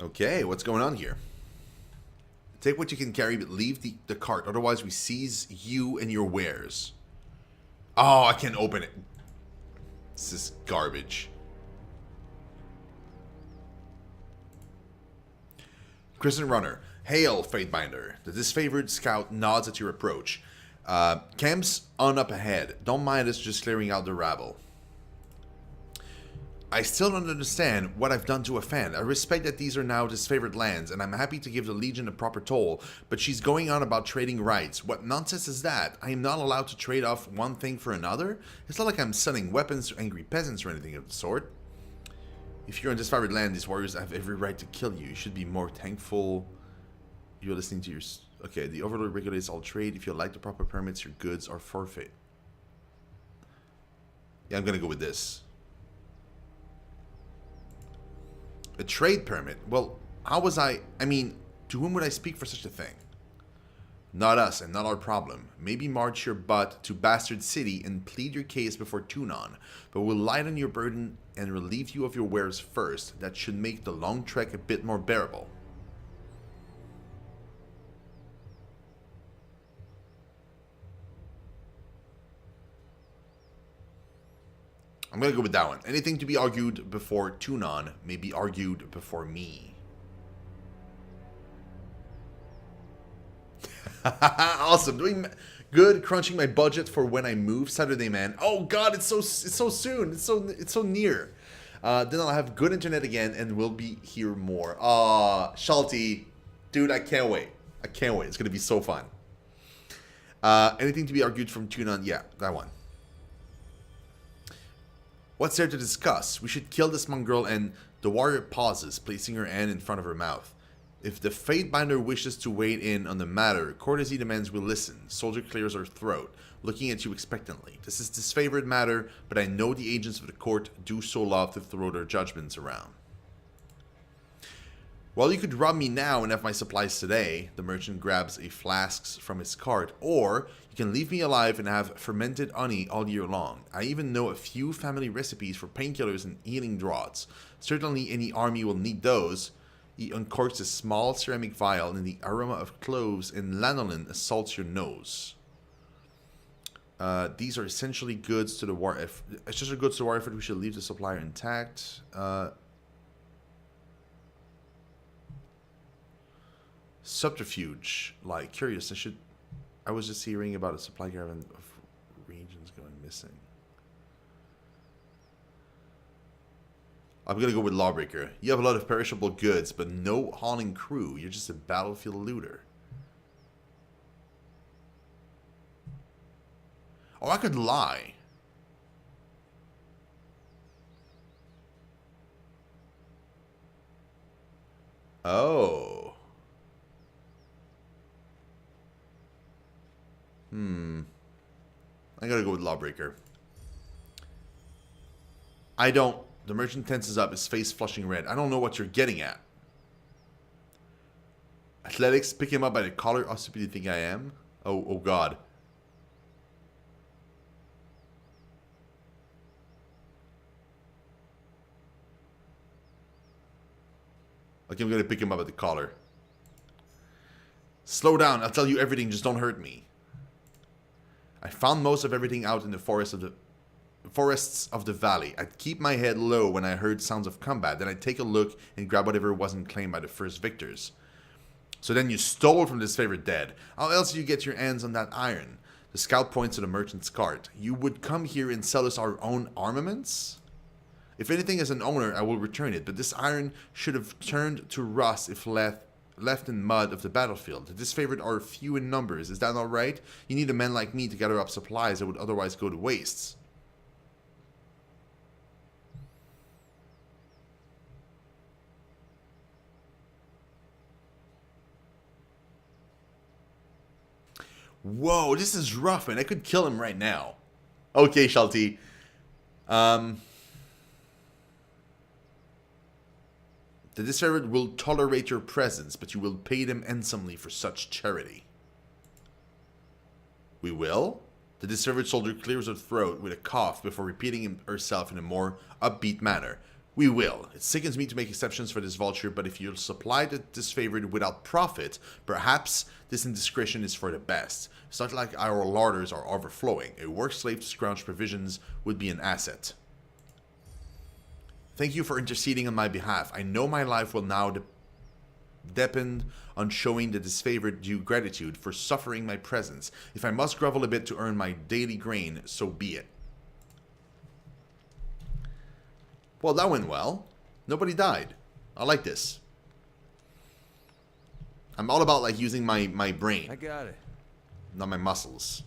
Okay, what's going on here? Take what you can carry, but leave the cart. Otherwise, we seize you and your wares. Oh, I can't open it. This is garbage. Crescent Runner. Hail, Fatebinder. The disfavored scout nods at your approach. Camp's on up ahead. Don't mind us just clearing out the rabble. I still don't understand what I've done to offend. I respect that these are now disfavored lands, and I'm happy to give the Legion a proper toll, but she's going on about trading rights. What nonsense is that? I am not allowed to trade off one thing for another? It's not like I'm selling weapons to angry peasants or anything of the sort. If you're on disfavored land, these warriors have every right to kill you. You should be more thankful you're listening to your... Okay, the Overlord regulates all trade. If you like the proper permits, your goods are forfeit. Yeah, I'm gonna go with this. A trade permit? Well, how was I mean, to whom would I speak for such a thing? Not us, and not our problem. Maybe march your butt to Bastard City and plead your case before Tunon, but we'll lighten your burden and relieve you of your wares first. That should make the long trek a bit more bearable. I'm gonna go with that one. Anything to be argued before Tunon may be argued before me. Awesome. Doing good, crunching my budget for when I move Saturday, man. Oh god, it's so soon. It's so near. Then I'll have good internet again and we'll be here more. Shalty. Dude, I can't wait. I can't wait. It's gonna be so fun. Anything to be argued from Tunon? Yeah, that one. What's there to discuss? We should kill this mongrel, and the warrior pauses, placing her hand in front of her mouth. If the Fatebinder wishes to weigh in on the matter, courtesy demands we listen. Soldier clears her throat, looking at you expectantly. This is disfavored matter, but I know the agents of the court do so love to throw their judgments around. Well, you could rob me now and have my supplies today. The merchant grabs a flask from his cart. Or you can leave me alive and have fermented honey all year long. I even know a few family recipes for painkillers and healing draughts. Certainly any army will need those. He uncorks a small ceramic vial, and the aroma of cloves and lanolin assaults your nose. These are essentially goods to the war effort. Essential goods to the war effort. We should leave the supplier intact. Subterfuge. Like, curious. I was just hearing about a supply caravan of regions going missing. I'm gonna go with Lawbreaker. You have a lot of perishable goods, but no hauling crew. You're just a battlefield looter. Oh, I could lie. Oh. I gotta go with Lawbreaker. I don't... The merchant tenses up, his face flushing red. I don't know what you're getting at. Athletics, pick him up by the collar. How stupid do you think I am? Oh god. Okay, I'm gonna pick him up at the collar. Slow down, I'll tell you everything, just don't hurt me. I found most of everything out in the forests of the valley. I'd keep my head low when I heard sounds of combat. Then I'd take a look and grab whatever wasn't claimed by the first victors. So then you stole from this favorite dead. How else do you get your hands on that iron? The scout points to the merchant's cart. You would come here and sell us our own armaments? If anything as an owner, I will return it. But this iron should have turned to rust if left in mud of the battlefield. The disfavored are few in numbers. Is that not right? You need a man like me to gather up supplies that would otherwise go to wastes. Whoa, this is rough, man. I could kill him right now. Okay, Shalty. The disfavored will tolerate your presence, but you will pay them handsomely for such charity. We will? The disfavored soldier clears her throat with a cough before repeating herself in a more upbeat manner. We will. It sickens me to make exceptions for this vulture, but if you'll supply the disfavored without profit, perhaps this indiscretion is for the best. It's not like our larders are overflowing. A work slave to scrounge provisions would be an asset. Thank you for interceding on my behalf. I know my life will now depend on showing the disfavored due gratitude for suffering my presence. If I must grovel a bit to earn my daily grain, so be it. Well, that went well. Nobody died. I like this. I'm all about like using my brain. I got it. Not my muscles.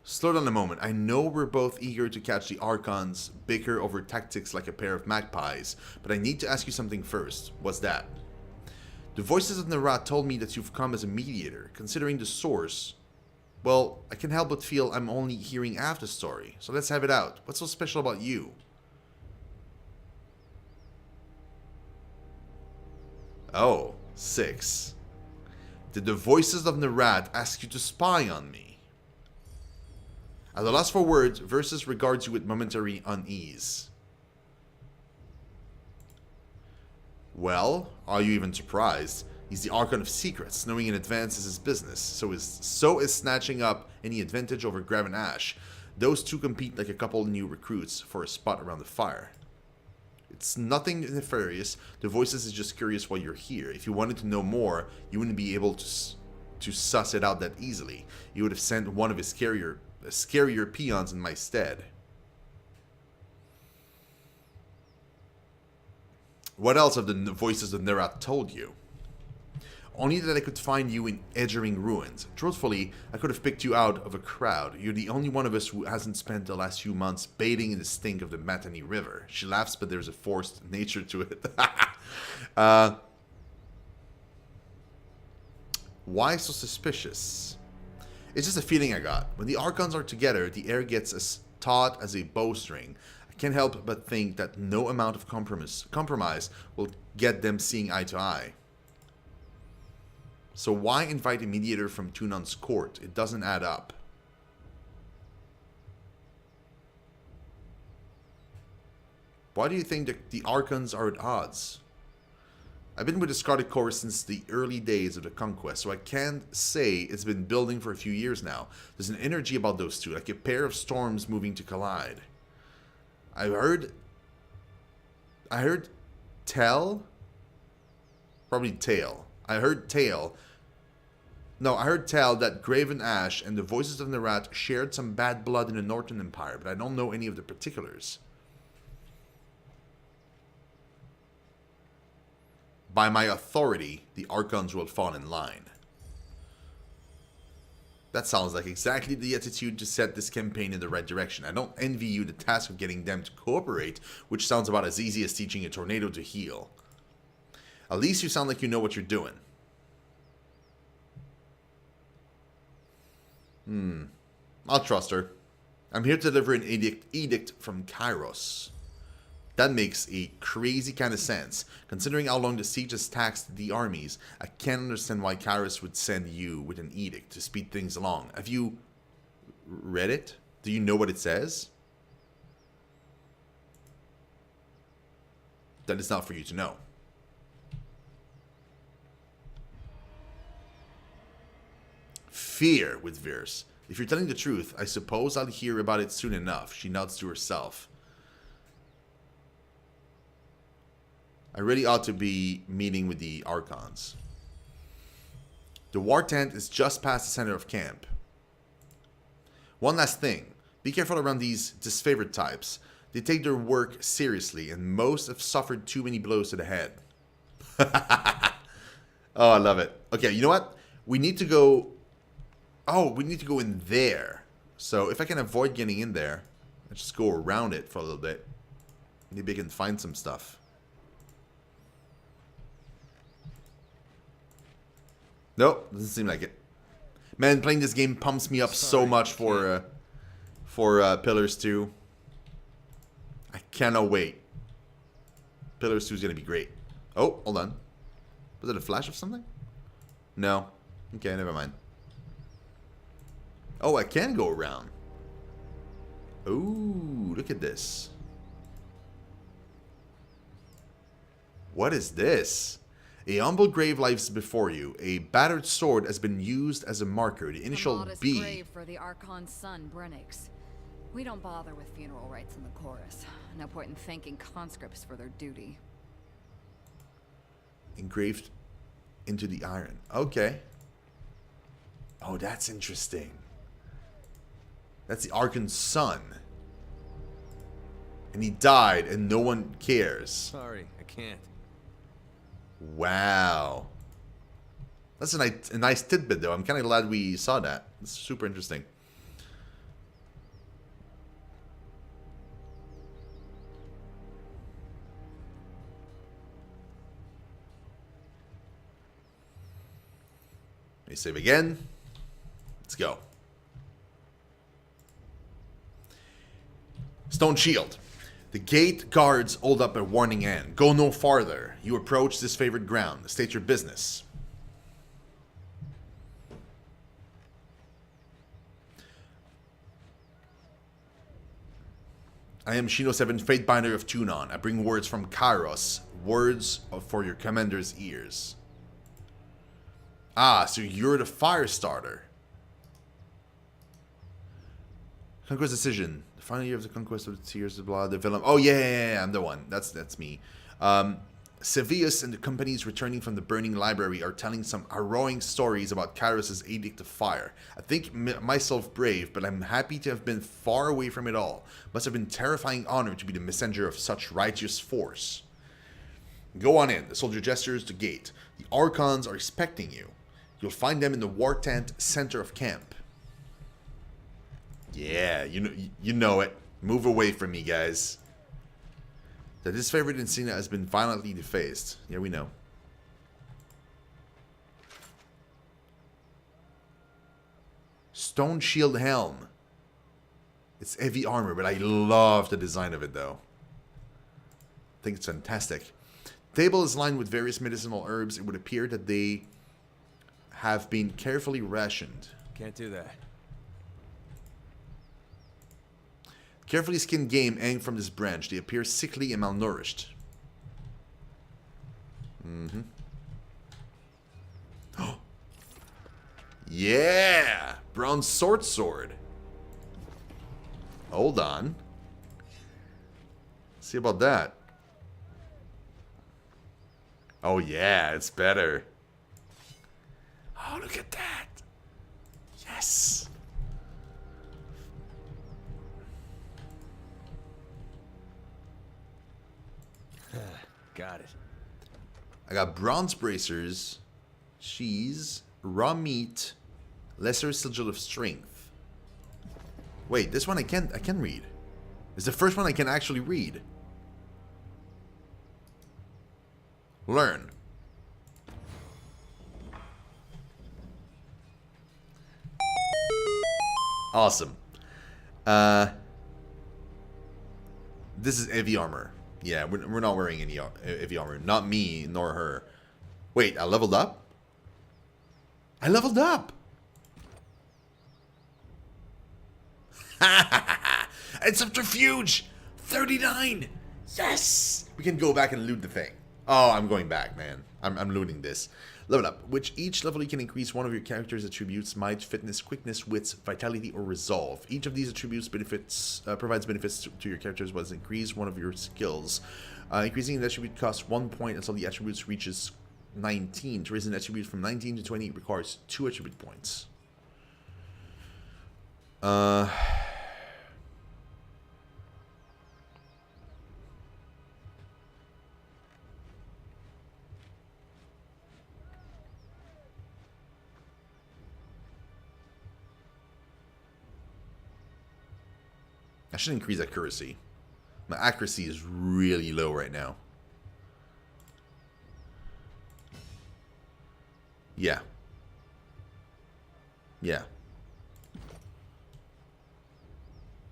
Slow down a moment. I know we're both eager to catch the Archons bicker over tactics like a pair of magpies, but I need to ask you something first. What's that? The voices of Nerat told me that you've come as a mediator. Considering the source, well, I can't help but feel I'm only hearing half the story. So let's have it out. What's so special about you? Oh, 6. Did the voices of Nerat ask you to spy on me? At the loss for words, Versus regards you with momentary unease. Well, are you even surprised? He's the Archon of Secrets. Knowing in advance is his business. So is snatching up any advantage over Graven Ash. Those two compete like a couple new recruits for a spot around the fire. It's nothing nefarious. The Voices is just curious why you're here. If you wanted to know more, you wouldn't be able to suss it out that easily. You would have sent one of his scarier peons in my stead. What else have the voices of Nerat told you? Only that I could find you in Edgering Ruins. Truthfully, I could have picked you out of a crowd. You're the only one of us who hasn't spent the last few months bathing in the stink of the Matany River. She laughs, but there's a forced nature to it. Why so suspicious? It's just a feeling I got. When the Archons are together, the air gets as taut as a bowstring. I can't help but think that no amount of compromise will get them seeing eye to eye. So why invite a mediator from Tunan's court? It doesn't add up. Why do you think that the Archons are at odds? I've been with the Scarlet Corps since the early days of the Conquest, so I can't say it's been building for a few years now. There's an energy about those two, like a pair of storms moving to collide. I heard tell? Probably tail. I heard tell that Graven Ash and the Voices of Nerat shared some bad blood in the Northern Empire, but I don't know any of the particulars. By my authority, the Archons will fall in line. That sounds like exactly the attitude to set this campaign in the right direction. I don't envy you the task of getting them to cooperate, which sounds about as easy as teaching a tornado to heal. At least you sound like you know what you're doing. I'll trust her. I'm here to deliver an edict from Kairos. That makes a crazy kind of sense. Considering how long the siege has taxed the armies, I can't understand why Kairos would send you with an edict to speed things along. Have you read it? Do you know what it says? That is not for you to know. Fear with Verse. If you're telling the truth, I suppose I'll hear about it soon enough. She nods to herself. I really ought to be meeting with the Archons. The war tent is just past the center of camp. One last thing. Be careful around these disfavored types. They take their work seriously, and most have suffered too many blows to the head. Oh, I love it. Okay, you know what? We need to go... Oh, we need to go in there. So if I can avoid getting in there, let's just go around it for a little bit. Maybe I can find some stuff. Nope, doesn't seem like it. Man, playing this game pumps me up so much for Pillars 2. I cannot wait. Pillars 2 is going to be great. Oh, hold on. Was it a flash of something? No. Okay, never mind. Oh, I can go around. Ooh, look at this. What is this? A humble grave lies before you. A battered sword has been used as a marker. The initial B. Grave for the Archon's son, Brennix. We don't bother with funeral rites in the chorus. No point in thanking conscripts for their duty. Engraved into the iron. Okay. Oh, that's interesting. That's the Archon's son. And he died and no one cares. Sorry, I can't. Wow. That's a nice tidbit, though. I'm kind of glad we saw that. It's super interesting. Let me save again. Let's go. Stone Shield. The gate guards hold up a warning hand. Go no farther. You approach this favored ground. State your business. I am Shino 7, Fatebinder of Tunon. I bring words from Kairos. Words for your commander's ears. Ah, so you're the fire starter. Conquest decision. The final year of the conquest of the Tears of Blood, the villain. Oh, yeah, I'm the one. That's me. Sevius and the companies returning from the burning library are telling some harrowing stories about Kairos' edict of fire. I think myself brave, but I'm happy to have been far away from it all. Must have been terrifying honor to be the messenger of such righteous force. Go on in. The soldier gestures to gate. The Archons are expecting you. You'll find them in the war tent center of camp. Yeah, you know it. Move away from me, guys. That his favorite insignia has been violently defaced. Yeah, we know. Stone Shield Helm. It's heavy armor, but I love the design of it, though. I think it's fantastic. Table is lined with various medicinal herbs. It would appear that they have been carefully rationed. Can't do that. Carefully skinned game hang from this branch. They appear sickly and malnourished. Yeah! Bronze sword. Hold on. See about that. Oh yeah, it's better. Oh, look at that. Yes. Got it. I got bronze bracers, cheese, raw meat, lesser sigil of strength. Wait, this one I can read. It's the first one I can actually read. Learn. Awesome. This is heavy armor. Yeah, we're not wearing any heavy armor. Not me, nor her. Wait, I leveled up? I leveled up! It's subterfuge! 39! Yes! We can go back and loot the thing. Oh, I'm going back, man. I'm looting this. Level up. Which each level you can increase one of your character's attributes: might, fitness, quickness, wits, vitality, or resolve. Each of these attributes provides benefits to your characters was increase one of your skills. Increasing the attribute costs 1 point until the attribute reaches 19. To raise an attribute from 19 to 20 requires 2 attribute points. I should increase accuracy. My accuracy is really low right now. Yeah. Yeah.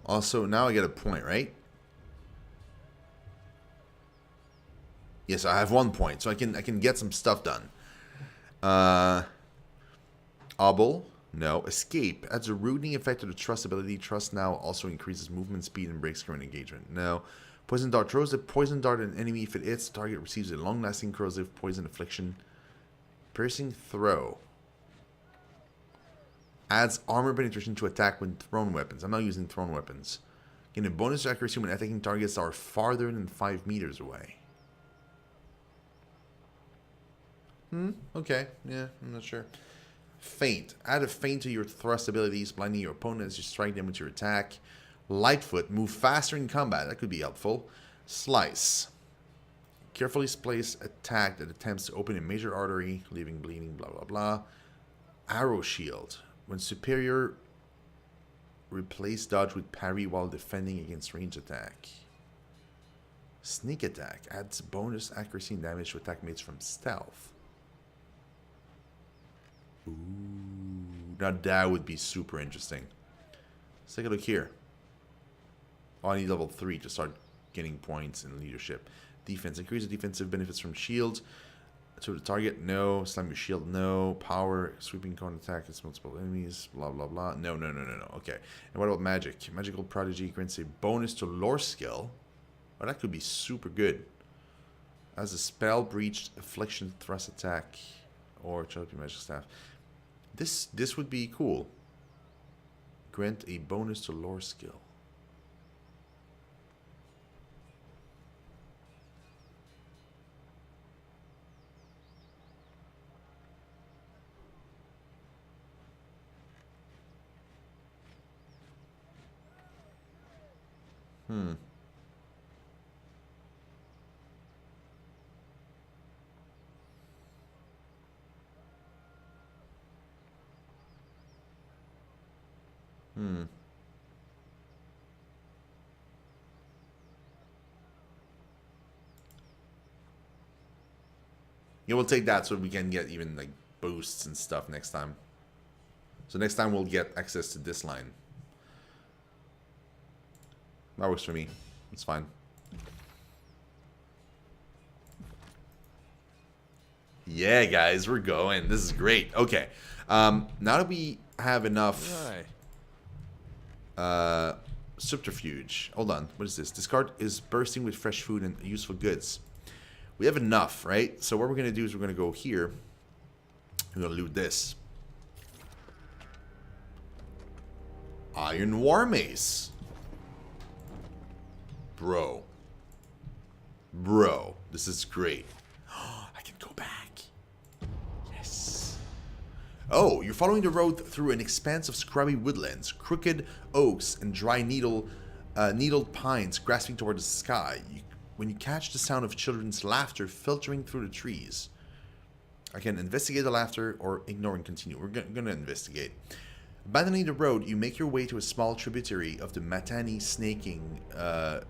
Also, now I get a point, right? Yes, I have 1 point, so I can get some stuff done. Obel, No. Escape. Adds a rooting effect to the Trust ability. Trust now also increases movement speed and breaks current engagement. No. Poison Dart. Throws a poison dart at an enemy. If it hits, the target receives a long-lasting corrosive poison affliction. Piercing Throw. Adds armor penetration to attack with thrown weapons. I'm not using thrown weapons. Gain a bonus accuracy when attacking targets that are farther than 5 meters away. Okay. Yeah, I'm not sure. Feint. Add a feint to your thrust abilities, blinding your opponent as you strike them with your attack. Lightfoot. Move faster in combat. That could be helpful. Slice. Carefully place attack that attempts to open a major artery, leaving bleeding, blah, blah, blah. Arrow Shield. When superior, replace dodge with parry while defending against range attack. Sneak Attack. Adds bonus accuracy and damage to attack mates from stealth. Ooh, now that would be super interesting. Let's take a look here. Oh, I need level 3 to start getting points in leadership. Defense. Increase the defensive benefits from shield. To the target, no. Slam your shield, no. Power. Sweeping cone attack against multiple enemies. Blah, blah, blah. No. Okay. And what about magic? Magical Prodigy grants a bonus to lore skill. Oh, that could be super good. As a spell, breach, affliction, thrust attack, or charge your magic staff. This would be cool. Grant a bonus to lore skill. Yeah, we'll take that so we can get even like boosts and stuff next time. So next time we'll get access to this line. That works for me. It's fine. Yeah, guys, we're going. This is great. Okay. Now that we have enough subterfuge. Hold on. What is this? This cart is bursting with fresh food and useful goods. We have enough, right? So what we're going to do is we're going to go here. We're going to loot this. Iron War Mace. Bro, this is great. I can go back. Yes. Oh, you're following the road through an expanse of scrubby woodlands, crooked oaks, and dry needled pines grasping towards the sky. When you catch the sound of children's laughter filtering through the trees. I can investigate the laughter or ignore and continue. We're going to investigate. Abandoning the road, you make your way to a small tributary of the Matani snaking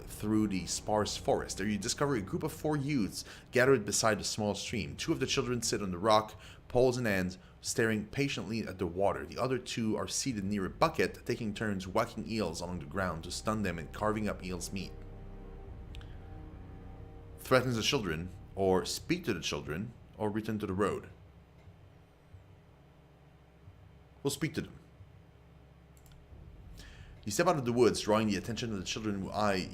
through the sparse forest. There you discover a group of 4 youths gathered beside a small stream. 2 of the children sit on the rock, poles in hand, staring patiently at the water. The other 2 are seated near a bucket, taking turns whacking eels along the ground to stun them and carving up eel's meat. Threatens the children, or speak to the children, or return to the road. We'll speak to them. You step out of the woods, drawing the attention of the children who eye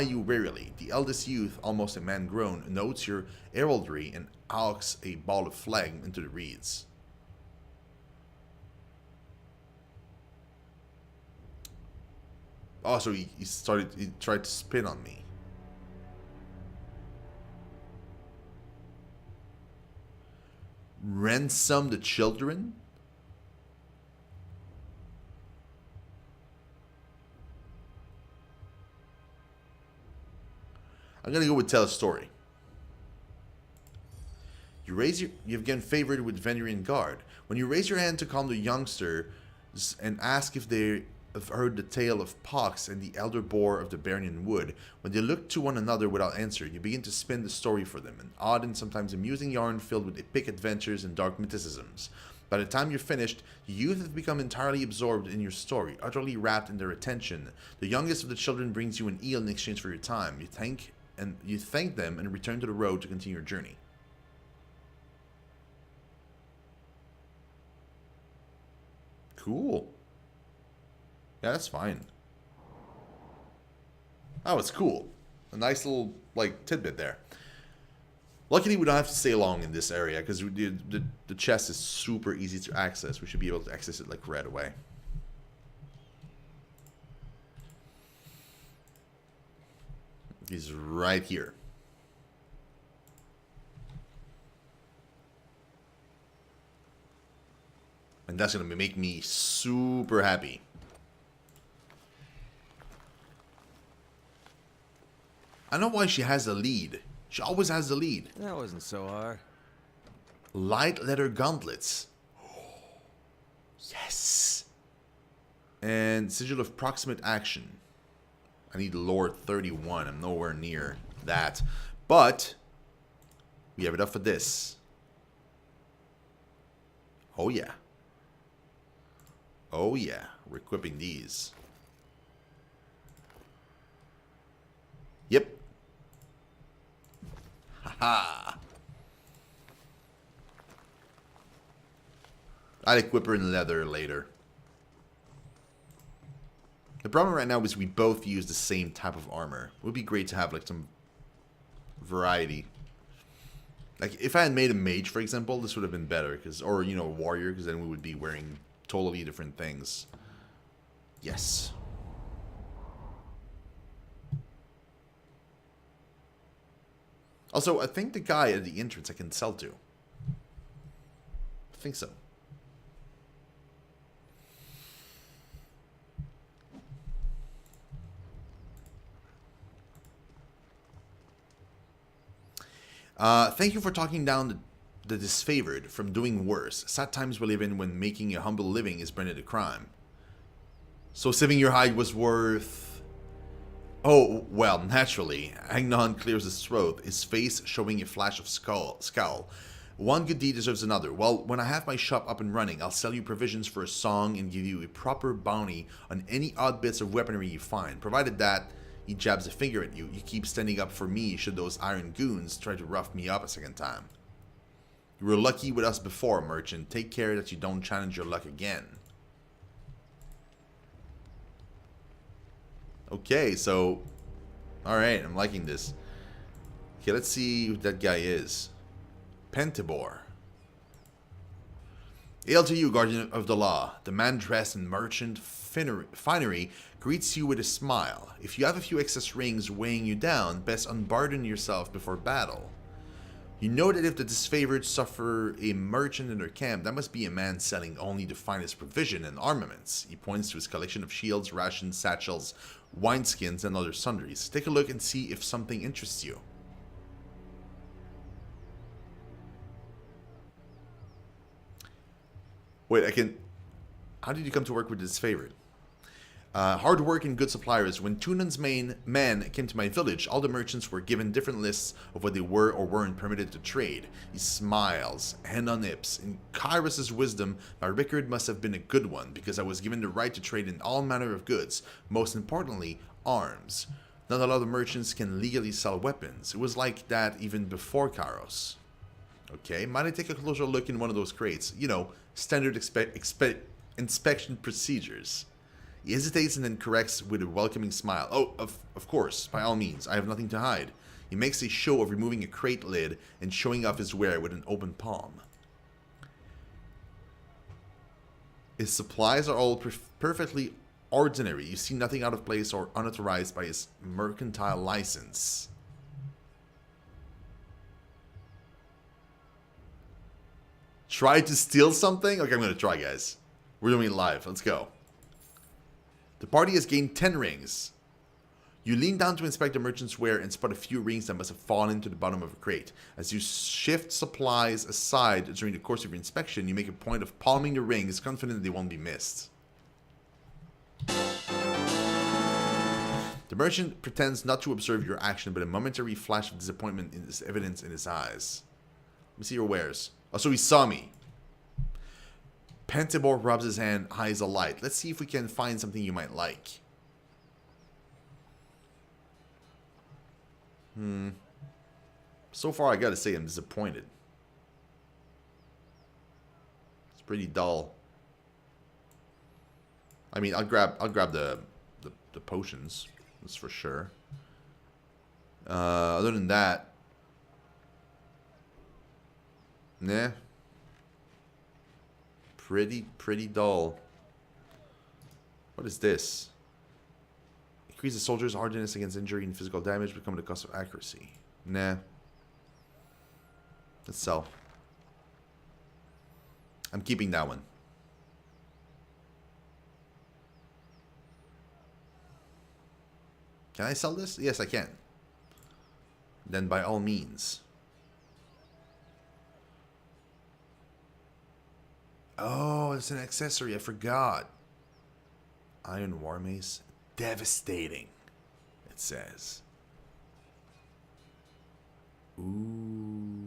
you warily. The eldest youth, almost a man grown, notes your heraldry and hawks a ball of phlegm into the reeds. Oh, so he tried to spin on me. Ransom the children? I'm gonna go with tell a story. You've been favored with Vendrian Guard. When you raise your hand to calm the youngsters and ask if they have heard the tale of Pox and the elder boar of the Baronian Wood, when they look to one another without answer, you begin to spin the story for them, an odd and sometimes amusing yarn filled with epic adventures and dark mysticisms. By the time you're finished, the youth have become entirely absorbed in your story, utterly wrapped in their attention. The youngest of the children brings you an eel in exchange for your time. You thank them and return to the road to continue your journey. Cool. Yeah, that's fine. Oh, it's cool. A nice little, like, tidbit there. Luckily, we don't have to stay long in this area, because the chest is super easy to access. We should be able to access it, like, right away. He's right here. And that's going to make me super happy. I know why she has the lead. She always has the lead. That wasn't so hard. Light leather gauntlets. Yes. And sigil of proximate action. I need Lord 31. I'm nowhere near that. But we have enough for this. Oh yeah. Oh yeah. We're equipping these. Yep. Haha. I'll equip her in leather later. The problem right now is we both use the same type of armor. It would be great to have like some variety. Like if I had made a mage, for example, this would have been better, or you know, a warrior, because then we would be wearing totally different things. Yes. Also, I think the guy at the entrance I can sell to. I think so. Thank you for talking down the disfavored from doing worse. Sad times we live in when making a humble living is branded a crime. So saving your hide was worth... Oh, well, naturally. Agnon clears his throat, his face showing a flash of scowl. One good deed deserves another. Well, when I have my shop up and running, I'll sell you provisions for a song and give you a proper bounty on any odd bits of weaponry you find, provided that... He jabs a finger at you. You keep standing up for me should those iron goons try to rough me up a second time. You were lucky with us before, merchant. Take care that you don't challenge your luck again. Okay, so... Alright, I'm liking this. Okay, let's see who that guy is. Pentibor. Hail to you, guardian of the law. The man dressed in merchant finery greets you with a smile. If you have a few excess rings weighing you down, best unburden yourself before battle. You know that if the disfavored suffer a merchant in their camp, that must be a man selling only the finest provision and armaments. He points to his collection of shields, rations, satchels, wineskins, and other sundries. Take a look and see if something interests you. Wait, I can... How did you come to work with this disfavored? Hard work and good suppliers. When Tunan's main men came to my village, all the merchants were given different lists of what they were or weren't permitted to trade. He smiles, hand on hips. In Kyros's wisdom, my record must have been a good one, because I was given the right to trade in all manner of goods, most importantly, arms. Not a lot of merchants can legally sell weapons. It was like that even before Kairos. Okay, might I take a closer look in one of those crates? You know, standard inspection procedures. He hesitates and then corrects with a welcoming smile. Oh, of course, by all means, I have nothing to hide. He makes a show of removing a crate lid and showing off his ware with an open palm. His supplies are all perfectly ordinary. You see nothing out of place or unauthorized by his mercantile license. Try to steal something? Okay, I'm going to try, guys. We're doing it live. Let's go. The party has gained 10 rings. You lean down to inspect the merchant's ware and spot a few rings that must have fallen into the bottom of a crate. As you shift supplies aside during the course of your inspection, you make a point of palming the rings, confident they won't be missed. The merchant pretends not to observe your action, but a momentary flash of disappointment is evident in his eyes. Let me see your wares. Oh, so he saw me. Pentibor rubs his hand, eyes alight. Let's see if we can find something you might like. So far, I gotta say I'm disappointed. It's pretty dull. I mean, I'll grab the potions. That's for sure. Other than that, nah. Pretty dull. What is this? Increase the soldier's hardiness against injury and physical damage, become the cost of accuracy. Nah. Let's sell. I'm keeping that one. Can I sell this? Yes, I can. Then by all means. Oh, it's an accessory. I forgot. Iron War Mace. Devastating. It says. Ooh.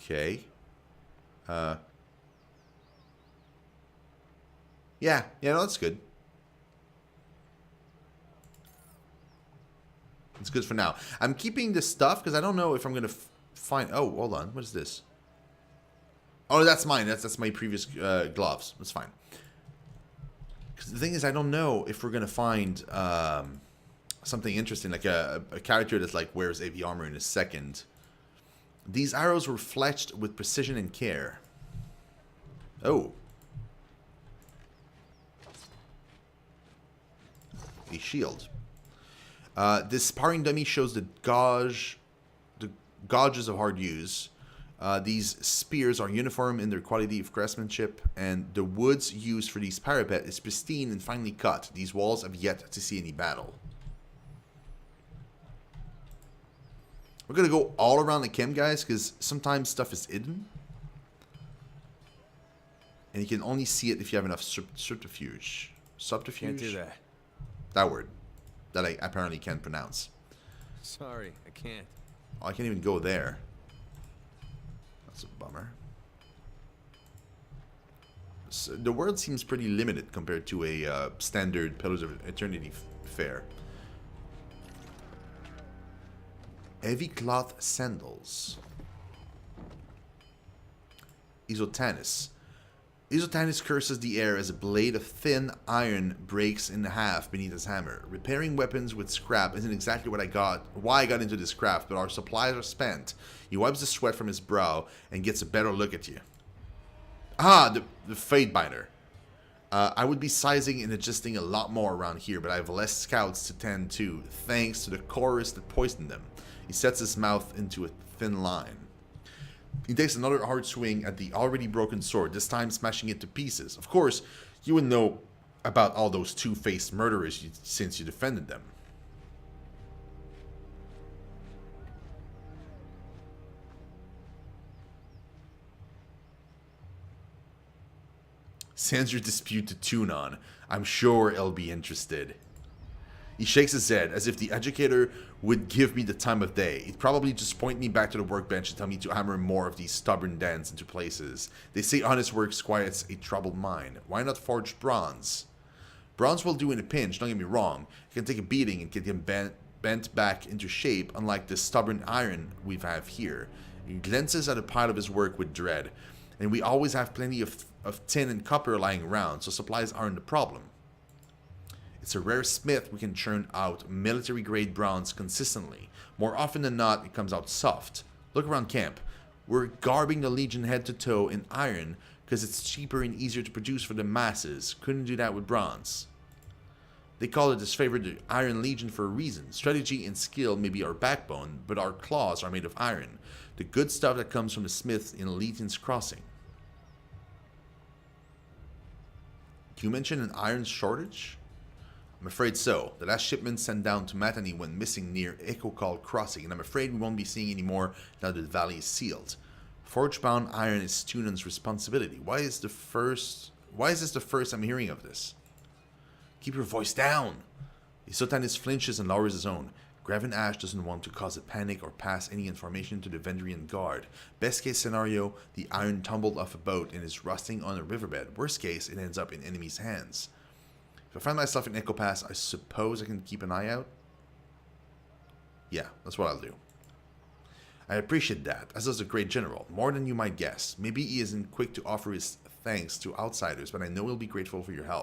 Okay. Yeah, no, that's good. It's good for now. I'm keeping this stuff because I don't know if I'm going to find... Oh, hold on. What is this? Oh, that's mine. That's my previous gloves. That's fine. Because the thing is, I don't know if we're going to find something interesting, like a character that's like wears heavy armor in a second. These arrows were fletched with precision and care. Oh. A shield. This sparring dummy shows the gauges of hard use. These spears are uniform in their quality of craftsmanship, and the woods used for these parapet is pristine and finely cut. These walls have yet to see any battle. We're going to go all around the camp, guys, because sometimes stuff is hidden. And you can only see it if you have enough subterfuge. Subterfuge? Can't do that. That word. That I apparently can't pronounce. Sorry, I can't. Oh, I can't even go there. That's a bummer. So the world seems pretty limited compared to a standard Pillars of Eternity fare. Heavy cloth sandals. Isotanus. Isotanus curses the air as a blade of thin iron breaks in half beneath his hammer. Repairing weapons with scrap isn't exactly why I got into this craft, but our supplies are spent. He wipes the sweat from his brow and gets a better look at you. Ah, the Fate Binder. I would be sizing and adjusting a lot more around here, but I have less scouts to tend to, thanks to the chorus that poisoned them. He sets his mouth into a thin line. He takes another hard swing at the already broken sword, this time smashing it to pieces. Of course, you would know about all those two-faced murderers since you defended them. Sends your dispute to Tunon. I'm sure he'll be interested. He shakes his head, as if the educator would give me the time of day. He'd probably just point me back to the workbench and tell me to hammer more of these stubborn dents into places. They say honest work quiets a troubled mind. Why not forge bronze? Bronze will do in a pinch, don't get me wrong. It can take a beating and get him bent back into shape, unlike the stubborn iron we have here. He glances at a pile of his work with dread. And we always have plenty of tin and copper lying around, so supplies aren't the problem. It's a rare smith we can churn out military-grade bronze consistently. More often than not, it comes out soft. Look around camp. We're garbing the Legion head to toe in iron because it's cheaper and easier to produce for the masses. Couldn't do that with bronze. They call it disfavored the Iron Legion for a reason. Strategy and skill may be our backbone, but our claws are made of iron. The good stuff that comes from the smiths in Legion's Crossing. Do you mention an iron shortage? I'm afraid so. The last shipment sent down to Matany went missing near Echo-Call Crossing, and I'm afraid we won't be seeing any more now that the valley is sealed. Forge-bound iron is Tunan's responsibility. Why is this the first I'm hearing of this? Keep your voice down. Isotanus flinches and lowers his own. Graven Ash doesn't want to cause a panic or pass any information to the Vendrian Guard. Best case scenario, the iron tumbled off a boat and is rusting on a riverbed. Worst case, it ends up in enemies' hands. If I find myself in Echo Pass, I suppose I can keep an eye out? Yeah, that's what I'll do. I appreciate that, as does a great general, more than you might guess. Maybe he isn't quick to offer his thanks to outsiders, but I know he'll be grateful for your help.